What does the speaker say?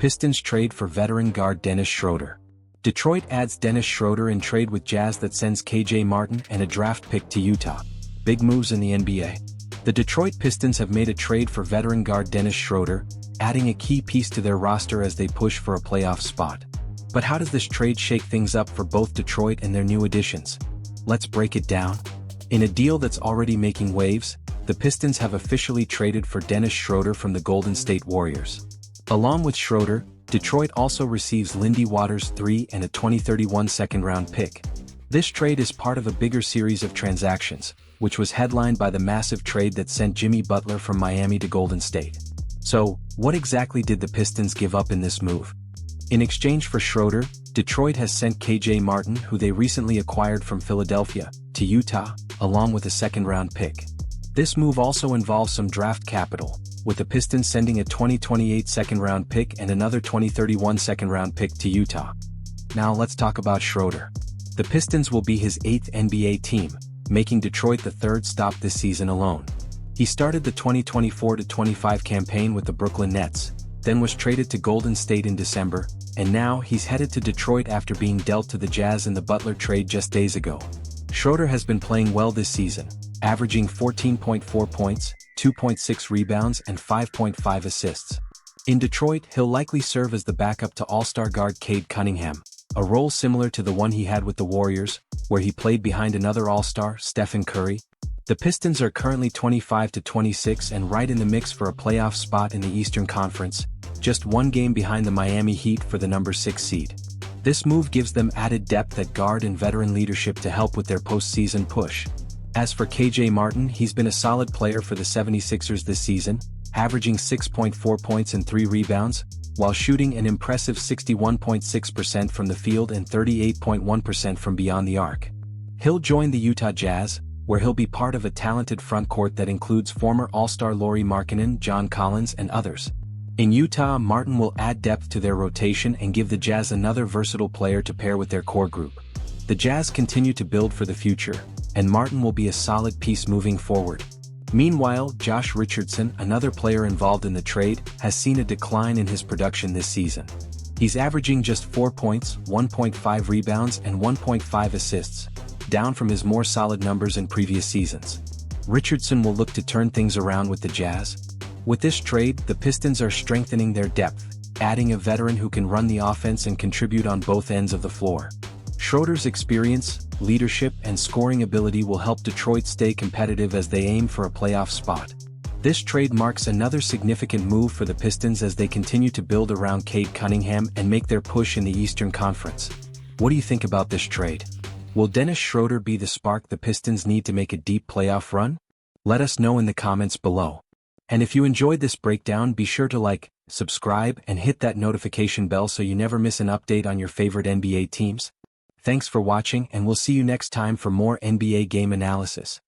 Pistons trade for veteran guard Dennis Schröder. Detroit adds Dennis Schröder in trade with Jazz that sends KJ Martin and a draft pick to Utah. Big moves in the NBA. The Detroit Pistons have made a trade for veteran guard Dennis Schröder, adding a key piece to their roster as they push for a playoff spot. But how does this trade shake things up for both Detroit and their new additions? Let's break it down. In a deal that's already making waves, the Pistons have officially traded for Dennis Schröder from the Golden State Warriors. Along with Schröder, Detroit also receives Lindy Waters III and a 2031 second-round pick. This trade is part of a bigger series of transactions, which was headlined by the massive trade that sent Jimmy Butler from Miami to Golden State. So, what exactly did the Pistons give up in this move? In exchange for Schröder, Detroit has sent KJ Martin, who they recently acquired from Philadelphia, to Utah, along with a second-round pick. This move also involves some draft capital, with the Pistons sending a 2028 second-round pick and another 2031 second-round pick to Utah. Now let's talk about Schröder. The Pistons will be his 8th NBA team, making Detroit the third stop this season alone. He started the 2024-25 campaign with the Brooklyn Nets, then was traded to Golden State in December, and now he's headed to Detroit after being dealt to the Jazz in the Butler trade just days ago. Schröder has been playing well this season, averaging 14.4 points, 2.6 rebounds and 5.5 assists. In Detroit, he'll likely serve as the backup to All-Star guard Cade Cunningham, a role similar to the one he had with the Warriors, where he played behind another All-Star, Stephen Curry. The Pistons are currently 25-26 and right in the mix for a playoff spot in the Eastern Conference, just one game behind the Miami Heat for the number 6 seed. This move gives them added depth at guard and veteran leadership to help with their postseason push. As for KJ Martin, he's been a solid player for the 76ers this season, averaging 6.4 points and 3 rebounds, while shooting an impressive 61.6% from the field and 38.1% from beyond the arc. He'll join the Utah Jazz, where he'll be part of a talented frontcourt that includes former All-Star Lauri Markkanen, John Collins and others. In Utah, Martin will add depth to their rotation and give the Jazz another versatile player to pair with their core group. The Jazz continue to build for the future, and Martin will be a solid piece moving forward. Meanwhile, Josh Richardson, another player involved in the trade, has seen a decline in his production this season. He's averaging just 4 points, 1.5 rebounds and 1.5 assists, down from his more solid numbers in previous seasons. Richardson will look to turn things around with the Jazz. With this trade, the Pistons are strengthening their depth, adding a veteran who can run the offense and contribute on both ends of the floor. Schröder's experience, leadership and scoring ability will help Detroit stay competitive as they aim for a playoff spot. This trade marks another significant move for the Pistons as they continue to build around Cade Cunningham and make their push in the Eastern Conference. What do you think about this trade? Will Dennis Schröder be the spark the Pistons need to make a deep playoff run? Let us know in the comments below. And if you enjoyed this breakdown, be sure to like, subscribe and hit that notification bell so you never miss an update on your favorite NBA teams. Thanks for watching and we'll see you next time for more NBA game analysis.